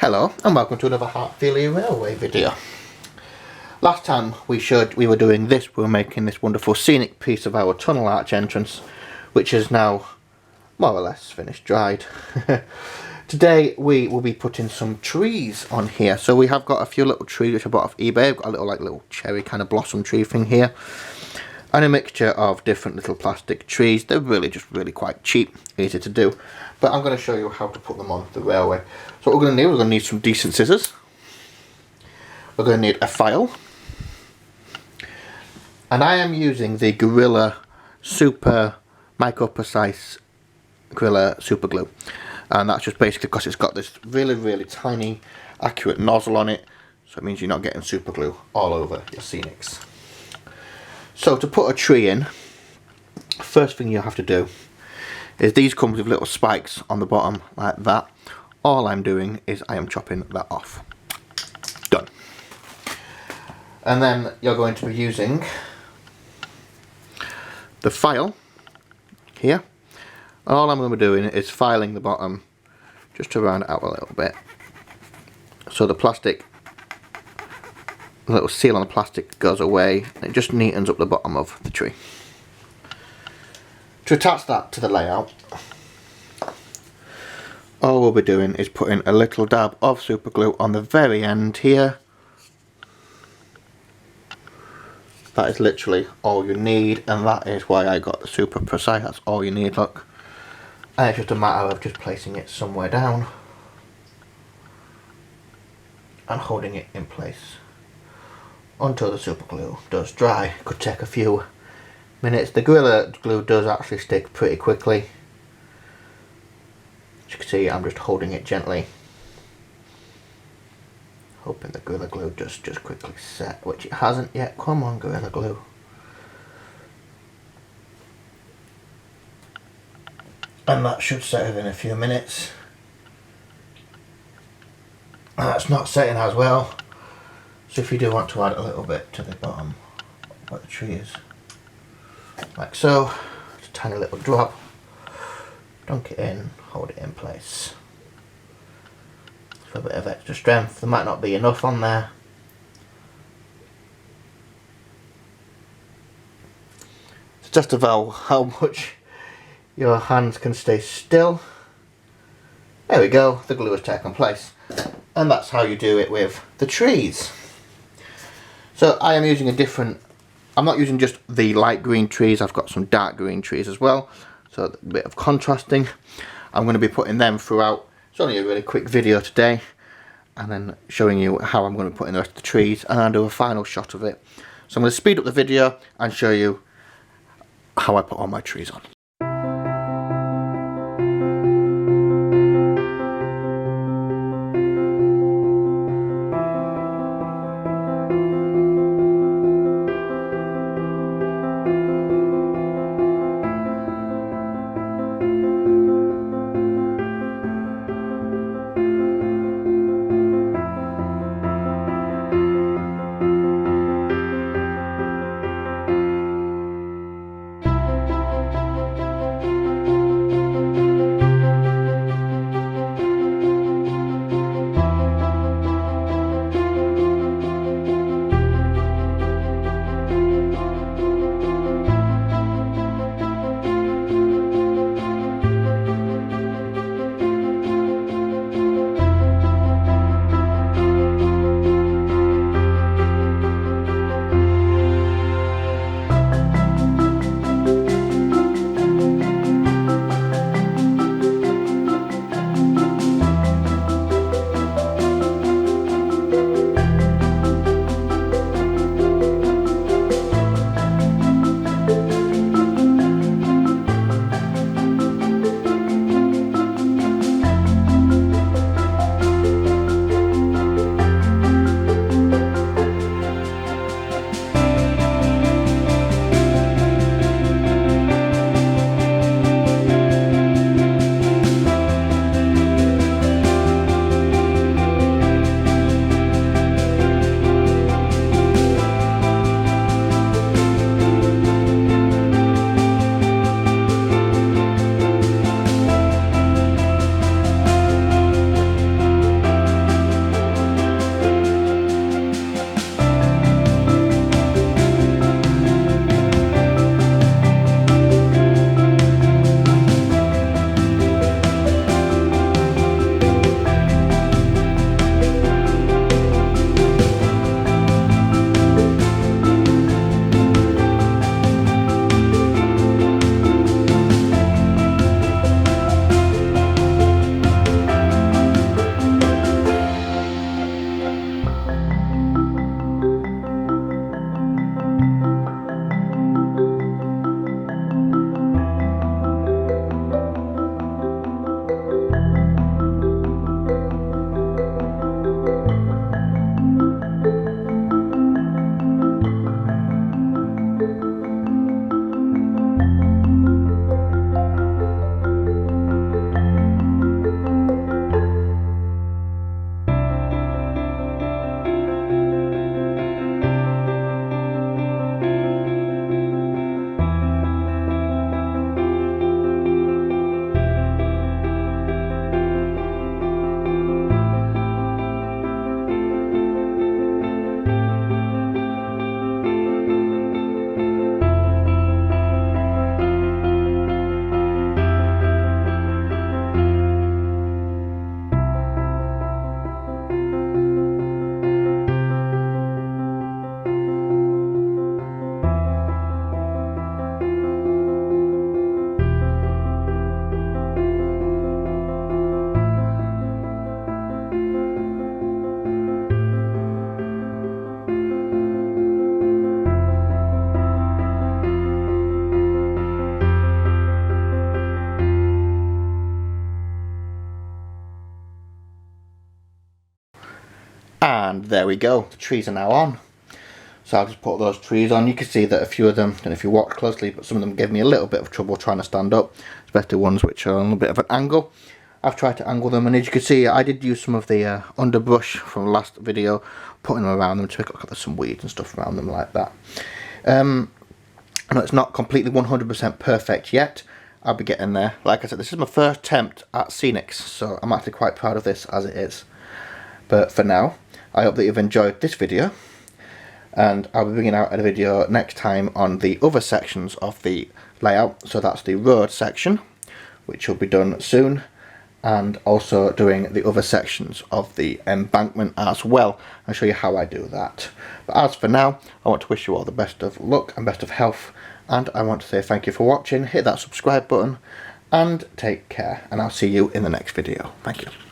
Hello and welcome to another Heartfilia railway video. Last time we were doing this, we were making this wonderful scenic piece of our tunnel arch entrance, which is now more or less finished, dried. Today we will be putting some trees on here. So we have got a few little trees which I bought off eBay. I've got a little cherry kind of blossom tree thing here, and a mixture of different little plastic trees. They're really quite cheap, easy to do. But I'm going to show you how to put them on the railway. So what we're going to need, we're going to need some decent scissors. We're going to need a file. And I am using the Gorilla Super Micro Precise Gorilla Super Glue. And that's just basically because it's got this really tiny accurate nozzle on it. So it means you're not getting super glue all over your scenics. So to put a tree in, first thing you have to do is these come with little spikes on the bottom like that. All I'm doing is I am chopping that off. Done. And then you're going to be using the file here. And all I'm going to be doing is filing the bottom just to round it out a little bit. So the plastic, the little seal on the plastic goes away. And it just neatens up the bottom of the tree. To attach that to the layout, all we'll be doing is putting a little dab of super glue on the very end here. That is literally all you need, and that is why I got the super precise. That's all you need, look. And it's just a matter of just placing it somewhere down and holding it in place until the super glue does dry. Could take a few minutes. The Gorilla Glue does actually stick pretty quickly. As you can see, I'm just holding it gently, hoping the Gorilla Glue just quickly set, which it hasn't yet. Come on, Gorilla Glue. And that should set within a few minutes. And that's not setting as well. So if you do want to add a little bit to the bottom where the tree is, like so, just a tiny little drop, dunk it in, hold it in place for a bit of extra strength. There might not be enough on there. It's just about how much your hands can stay still. There we go, the glue has taken place. And that's how you do it with the trees. So I am using a different, I'm not using just the light green trees, I've got some dark green trees as well. So a bit of contrasting. I'm going to be putting them throughout. It's only a really quick video today. And then showing you how I'm going to put in the rest of the trees. And I'll do a final shot of it. So I'm going to speed up the video and show you how I put all my trees on. And there we go, the trees are now on. So I'll just put those trees on. You can see that a few of them, and if you watch closely, but some of them gave me a little bit of trouble trying to stand up, especially ones which are on a little bit of an angle. I've tried to angle them, and as you can see, I did use some of the underbrush from the last video, putting them around them to make it look like there's some weeds and stuff around them like that. I know it's not completely 100% perfect yet. I'll be getting there. Like I said, this is my first attempt at scenics, so I'm actually quite proud of this as it is. But for now, I hope that you've enjoyed this video, and I'll be bringing out a video next time on the other sections of the layout. So that's the road section, which will be done soon, and also doing the other sections of the embankment as well. I'll show you how I do that. But as for now, I want to wish you all the best of luck and best of health, and I want to say thank you for watching. Hit that subscribe button and take care, and I'll see you in the next video. Thank you.